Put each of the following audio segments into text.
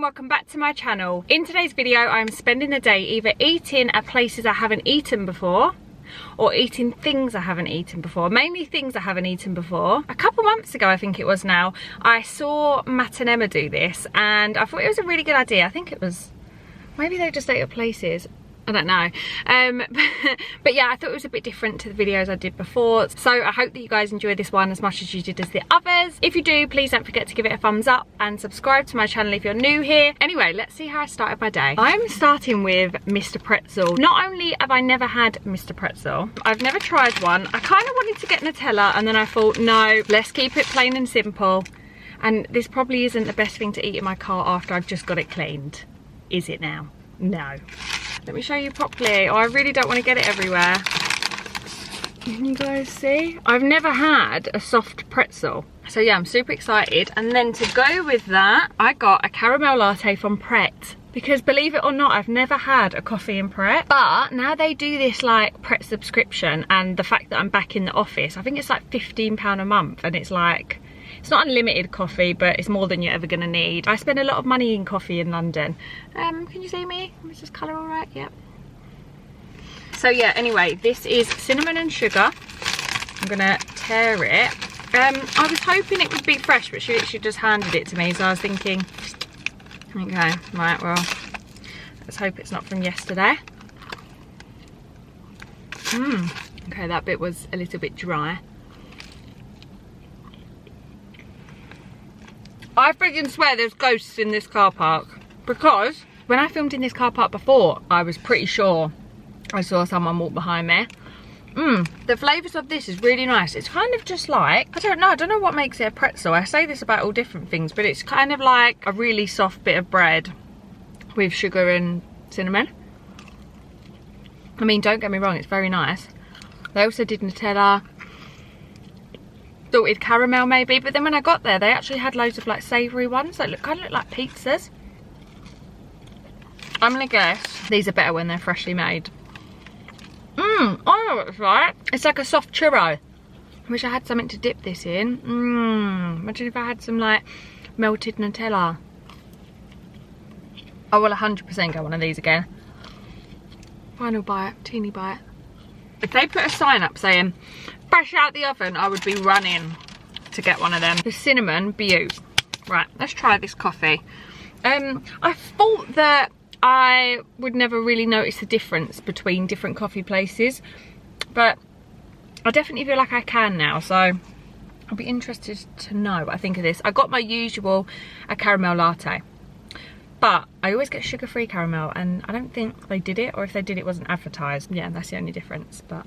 and welcome back to my channel. In today's video I'm spending the day either eating at places I haven't eaten before or eating things I haven't eaten before. Mainly things I haven't eaten before. A couple months ago, I think it was now, I saw Matt and Emma do this and I thought it was a really good idea. I think it was, maybe they just ate at places. I don't know, but yeah, I thought it was a bit different to the videos I did before, so I hope that you guys enjoy this one as much as you did as the others. If you do, please don't forget to give it a thumbs up and subscribe to my channel if you're new here. Anyway, let's see how I started my day. I'm starting with Mr. Pretzel. Not only have I never had Mr. Pretzel, I've never tried one. I kind of wanted to get Nutella and then I thought, no, let's keep it plain and simple. And this probably isn't the best thing to eat in my car after I've just got it cleaned. Is it now? No. Let me show you properly. Oh, I really don't want to get it everywhere. Can you guys see? I've never had a soft pretzel. So yeah, I'm super excited. And then to go with that, I got a caramel latte from Pret. Because believe it or not, I've never had a coffee in Pret. But now they do this like Pret subscription, and the fact that I'm back in the office, I think it's like £15 a month, and it's like, it's not unlimited coffee, but it's more than you're ever gonna need. I spend a lot of money in coffee in London. Can you see me? Is this colour all right? Yep. So yeah, anyway, this is cinnamon and sugar. I'm gonna tear it. I was hoping it would be fresh, but she just handed it to me, so I was thinking, okay, right, well, let's hope it's not from yesterday. Okay, that bit was a little bit dry. I freaking swear there's ghosts in this car park, because when I filmed in this car park before, I was pretty sure I saw someone walk behind me. The flavours of this is really nice. It's kind of just like, I don't know what makes it a pretzel. I say this about all different things, but it's kind of like a really soft bit of bread with sugar and cinnamon. I mean, don't get me wrong, it's very nice. They also did Nutella. Thought with caramel maybe, but then when I got there they actually had loads of like savoury ones that kind of look like pizzas. I'm gonna guess these are better when they're freshly made. I know what it's like. It's like a soft churro. I wish I had something to dip this in. Imagine if I had some like melted Nutella. I will 100% get one of these again. Final bite, teeny bite. If they put a sign up saying fresh out the oven, I would be running to get one of them. The cinnamon beaut. Right, let's try this coffee. I thought that I would never really notice the difference between different coffee places, but I definitely feel like I can now, so I'll be interested to know what I think of this. I got my usual a caramel latte, but I always get sugar-free caramel, and I don't think they did it, or if they did, it wasn't advertised. Yeah, that's the only difference, but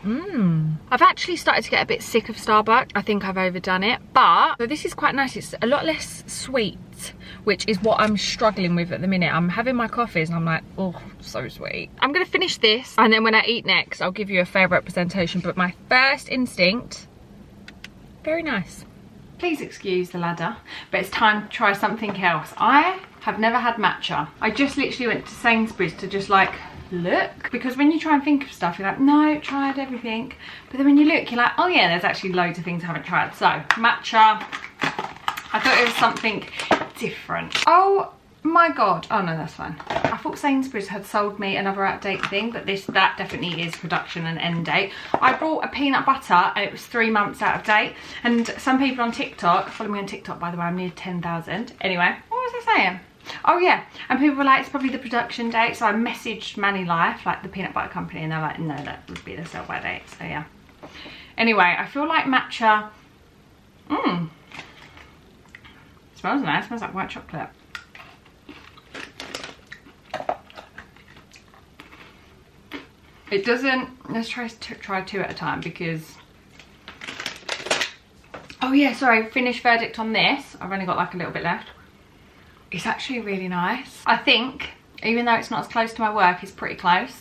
I've actually started to get a bit sick of Starbucks. I think I've overdone it, but so this is quite nice. It's a lot less sweet, which is what I'm struggling with at the minute. I'm having my coffees and I'm like, oh, so sweet. I'm gonna finish this, and then when I eat next, I'll give you a fair representation, but my first instinct, very nice. Please excuse the ladder, but it's time to try something else. I have never had matcha. I just literally went to Sainsbury's to just like look, because when you try and think of stuff, you're like, no, tried everything, but then when you look, you're like, oh yeah, there's actually loads of things I haven't tried. So matcha, I thought it was something different. Oh my god, oh no, that's fine. I thought Sainsbury's had sold me another outdate thing, but that definitely is production and end date. I bought a peanut butter and it was 3 months out of date, and some people on TikTok, follow me on TikTok by the way, I'm near 10,000. Anyway, what was I saying? Oh yeah, and people were like, it's probably the production date, so I messaged Manny Life, like the peanut butter company, and they're like, no, that would be the sell by date, so yeah. Anyway, I feel like matcha, smells nice, smells like white chocolate. It doesn't, let's try 2 at a time, because, oh yeah, sorry, finished verdict on this, I've only got like a little bit left. It's actually really nice. I think, even though it's not as close to my work, it's pretty close.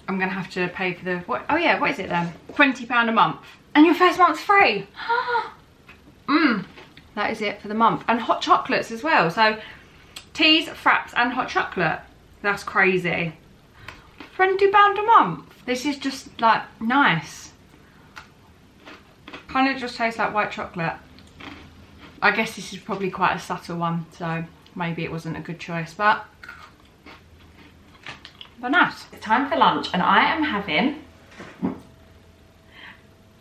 I'm gonna have to pay for the, what? Oh yeah, what is it then? £20 a month. And your first month's free. That is it for the month. And hot chocolates as well. So teas, fraps and hot chocolate. That's crazy. £20 a month. This is just like nice. Kind of just tastes like white chocolate. I guess this is probably quite a subtle one, so maybe it wasn't a good choice, but nice. It's time for lunch and I am having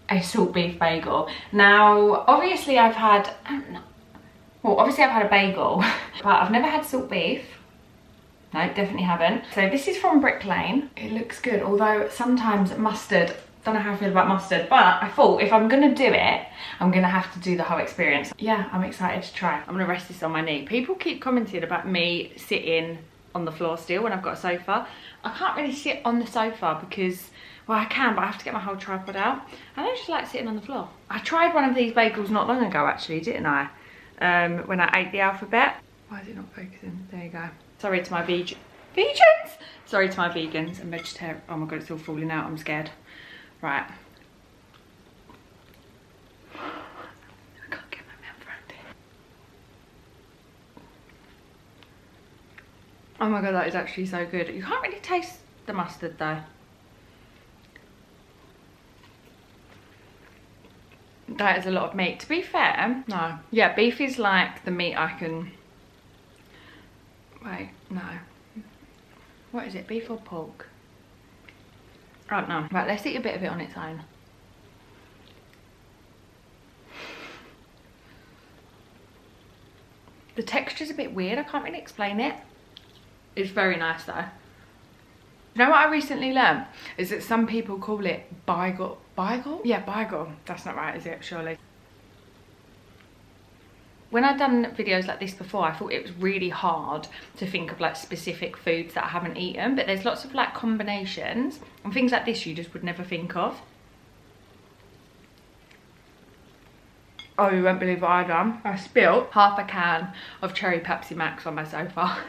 a salt beef bagel. Now, obviously I've had a bagel, but I've never had salt beef. No, definitely haven't. So this is from Brick Lane. It looks good, although sometimes mustard, don't know how I feel about mustard, but I thought if I'm gonna do it, I'm gonna have to do the whole experience. Yeah, I'm excited to try. I'm gonna rest this on my knee. People keep commenting about me sitting on the floor still when I've got a sofa. I can't really sit on the sofa because, well, I can, but I have to get my whole tripod out. I don't just like sitting on the floor. I tried one of these bagels not long ago actually, didn't I? When I ate the alphabet. Why is it not focusing? There you go. Sorry to my vegans. Sorry to my vegans and vegetarian. Oh my god, it's all falling out. I'm scared. Right. I can't get my mouth around it. Oh my god, that is actually so good. You can't really taste the mustard though. That is a lot of meat. To be fair, no. Yeah, beef is like the meat I can... Wait, no. What is it, beef or pork? I don't know. Right, let's eat a bit of it on its own. The texture's a bit weird, I can't really explain it. It's very nice though. You know what I recently learned? Is that some people call it bagel. Bagel? Yeah, bagel. That's not right, is it? Surely. When I've done videos like this before, I thought it was really hard to think of like specific foods that I haven't eaten, but there's lots of like combinations and things like this you just would never think of. Oh, you won't believe what I've done. I spilt half a can of cherry Pepsi Max on my sofa.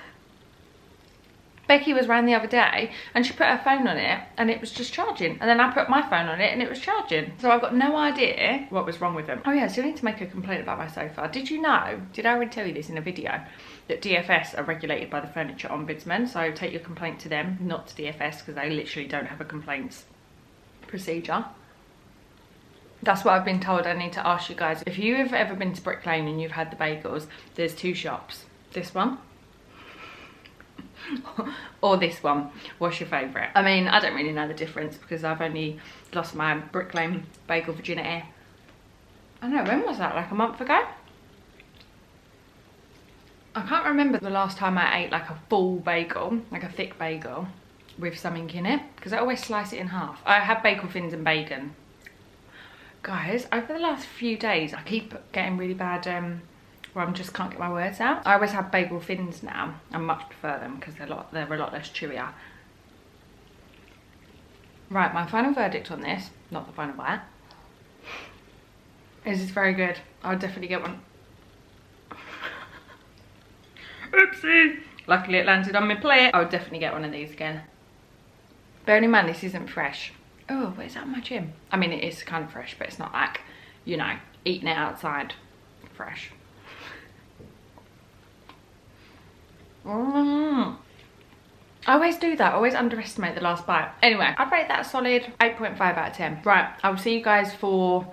Becky was around the other day and she put her phone on it and it was just charging. And then I put my phone on it and it was charging. So I've got no idea what was wrong with them. Oh yeah, so I need to make a complaint about my sofa. Did you know, did I already tell you this in a video, that DFS are regulated by the Furniture Ombudsman? So take your complaint to them, not to DFS, because they literally don't have a complaints procedure. That's what I've been told. I need to ask you guys. If you have ever been to Brick Lane and you've had the bagels, there's two shops. This one. Or this one. What's your favourite? I mean, I don't really know the difference because I've only lost my Brick Lane bagel virginity. I don't know, when was that? Like a month ago? I can't remember the last time I ate like a full bagel, like a thick bagel with something in it, because I always slice it in half. I have bagel thins and bacon. Guys, over the last few days I keep getting really bad where I just can't get my words out. I always have bagel thins now. I much prefer them because they're a lot less chewier. Right, my final verdict on this, not the final bite, is it's very good. I would definitely get one. Oopsie! Luckily it landed on my plate. I would definitely get one of these again. Bearing in mind this isn't fresh. Oh, what is that on my chin? I mean, it is kind of fresh, but it's not like, you know, eating it outside fresh. I always do that. I always underestimate the last bite. Anyway, I'd rate that a solid 8.5 out of 10. Right, I will see you guys for...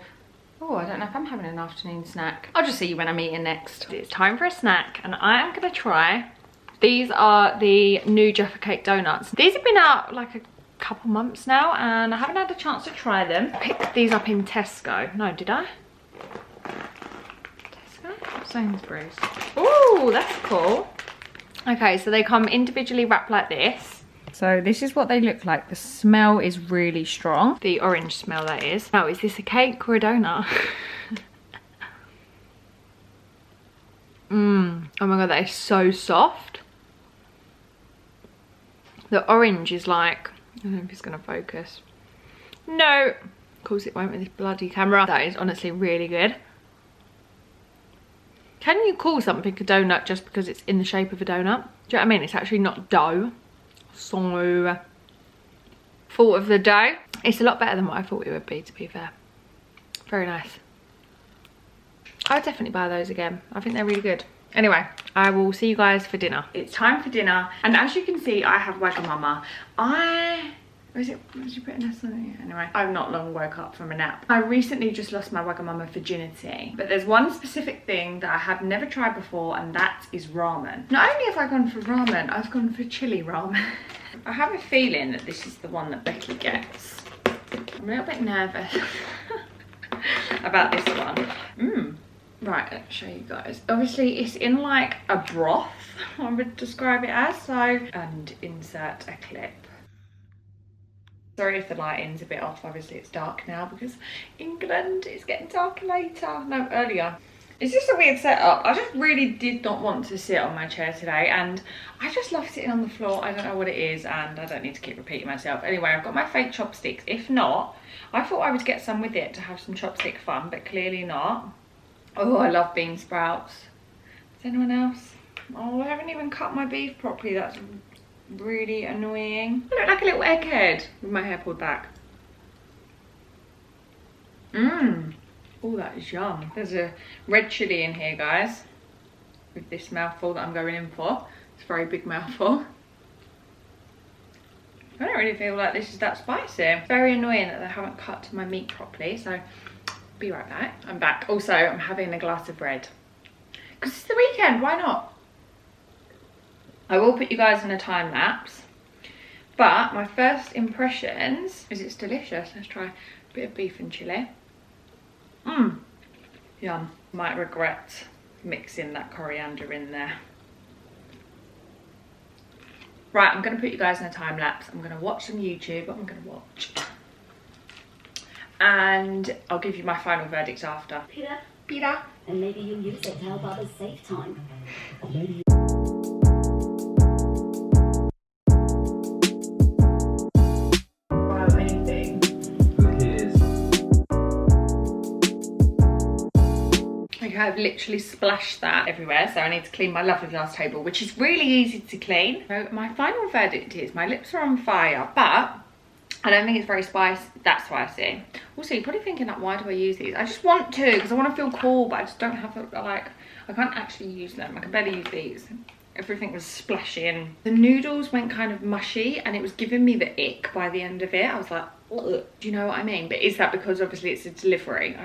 Oh, I don't know if I'm having an afternoon snack. I'll just see you when I'm eating next. It's time for a snack, and I am going to try... These are the new Jaffa cake donuts. These have been out like a couple months now, and I haven't had a chance to try them. I picked these up in Tesco. No, did I? Tesco? Sainsbury's. Oh, that's cool. Okay, so they come individually wrapped like this. So this is what they look like. The smell is really strong. The orange smell, that is. Now, is this a cake or a donut? Oh my god, that is so soft. The orange is like... I don't know if it's going to focus. No! Of course it won't with this bloody camera. That is honestly really good. Can you call something a donut just because it's in the shape of a donut? Do you know what I mean? It's actually not dough. So, thought of the dough. It's a lot better than what I thought it would be, to be fair. Very nice. I would definitely buy those again. I think they're really good. Anyway, I will see you guys for dinner. It's time for dinner. And as you can see, I have Wagamama. I Or is it, was you putting this on it? Anyway, I've not long woke up from a nap. I recently just lost my Wagamama virginity, but there's one specific thing that I have never tried before, and that is ramen. Not only have I gone for ramen, I've gone for chili ramen. I have a feeling that this is the one that Becky gets. I'm a little bit nervous about this one. Right, let's show you guys. Obviously, it's in like a broth, I would describe it as. So, and insert a clip. Sorry if the lighting's a bit off. Obviously, it's dark now because England is getting darker later. No, earlier. It's just a weird setup. I just really did not want to sit on my chair today, and I just love sitting on the floor. I don't know what it is, and I don't need to keep repeating myself. Anyway, I've got my fake chopsticks. If not, I thought I would get some with it to have some chopstick fun, but clearly not. Oh, I love bean sprouts. Does anyone else? Oh, I haven't even cut my beef properly. That's really annoying. I look like a little egghead with my hair pulled back. Oh, that is yum. There's a red chilli in here, guys, with this mouthful that I'm going in for. It's a very big mouthful. I don't really feel like this is that spicy. It's very annoying that they haven't cut my meat properly, so be right back. I'm back. Also, I'm having a glass of red because it's the weekend. Why not? I will put you guys in a time lapse, but my first impressions is it's delicious. Let's try a bit of beef and chili. Yum. Might regret mixing that coriander in there. Right, I'm going to put you guys in a time lapse. I'm going to watch some YouTube. I'm going to watch, and I'll give you my final verdict after. Peter. And maybe you'll use it to help others save time. Okay, I've literally splashed that everywhere, so I need to clean my lovely glass table, which is really easy to clean. So my final verdict is my lips are on fire, but I don't think it's very spicy. That's spicy. Also, you're probably thinking, like, why do I use these? I just want to, because I want to feel cool, but I just don't have, like, I can't actually use them. I can barely use these. Everything was splashing. The noodles went kind of mushy, and it was giving me the ick by the end of it. I was like, ugh. Do you know what I mean? But is that because obviously it's a delivery?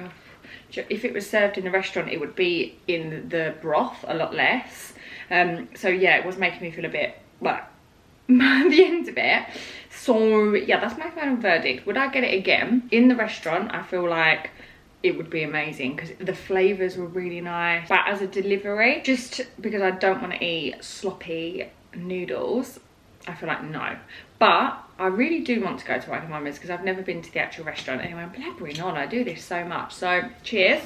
If it was served in the restaurant, it would be in the broth a lot less. So yeah, it was making me feel a bit, like, at the end of it. So yeah, that's my final verdict. Would I get it again in the restaurant? I feel like it would be amazing because the flavors were really nice. But as a delivery, just because I don't want to eat sloppy noodles, I feel like no. But I really do want to go to Wagamama's because I've never been to the actual restaurant. Anyway, I'm blabbering on. I do this so much. So cheers.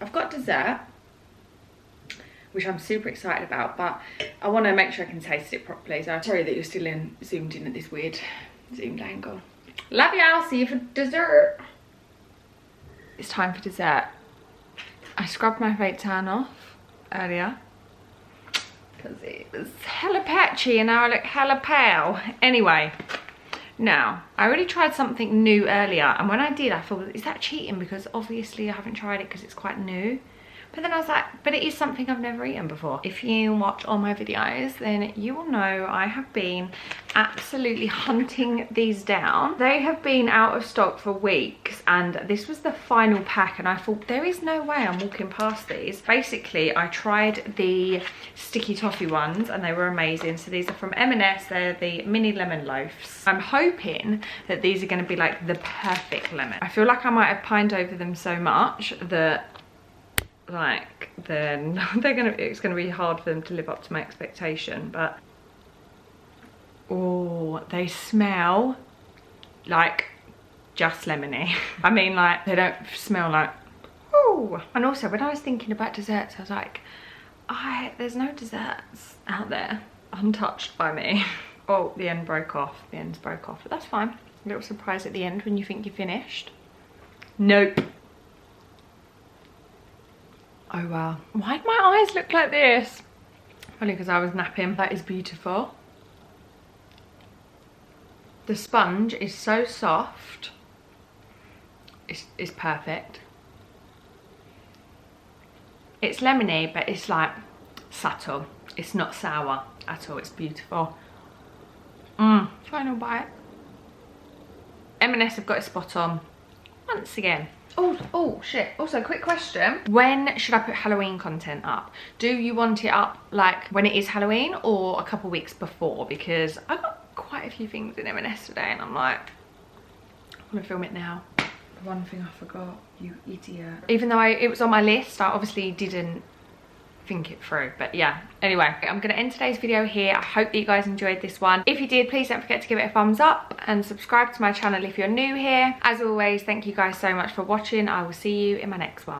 I've got dessert, which I'm super excited about, but I want to make sure I can taste it properly. So sorry that you're still zoomed in at this weird zoomed angle. Love y'all. See you for dessert. It's time for dessert. I scrubbed my fake tan off earlier because it was hella patchy and now I look hella pale. Anyway, now I already tried something new earlier, and when I did, I thought, is that cheating? Because obviously I haven't tried it because it's quite new. But then I was like, but it is something I've never eaten before. If you watch all my videos, then you will know I have been absolutely hunting these down. They have been out of stock for weeks, and this was the final pack, and I thought, there is no way I'm walking past these. Basically, I tried the sticky toffee ones, and they were amazing. So these are from M&S. They're the mini lemon loaves. I'm hoping that these are going to be like the perfect lemon. I feel like I might have pined over them so much that, like, then it's gonna be hard for them to live up to my expectation. But oh, they smell like just lemony. I mean, like, they don't smell like, oh. And also, when I was thinking about desserts, I was like, there's no desserts out there untouched by me. Oh, the end broke off. The ends broke off, but that's fine. A little surprise at the end when you think you're finished. Nope. Oh wow. Why did my eyes look like this? Only because I was napping. That is beautiful. The sponge is so soft. It's perfect. It's lemony, but it's like subtle. It's not sour at all. It's beautiful. Final bite. M&S have got a spot on once again. Oh shit, also quick question, when should I put Halloween content up? Do you want it up like when it is Halloween or a couple weeks before? Because I got quite a few things in M&S today and I'm like, I'm gonna film it now. One thing I forgot, you idiot. Even though it was on my list, I obviously didn't think it through, but yeah. Anyway, I'm gonna end today's video here. I hope that you guys enjoyed this one. If you did, please don't forget to give it a thumbs up and subscribe to my channel if you're new here. As always, thank you guys so much for watching. I will see you in my next one.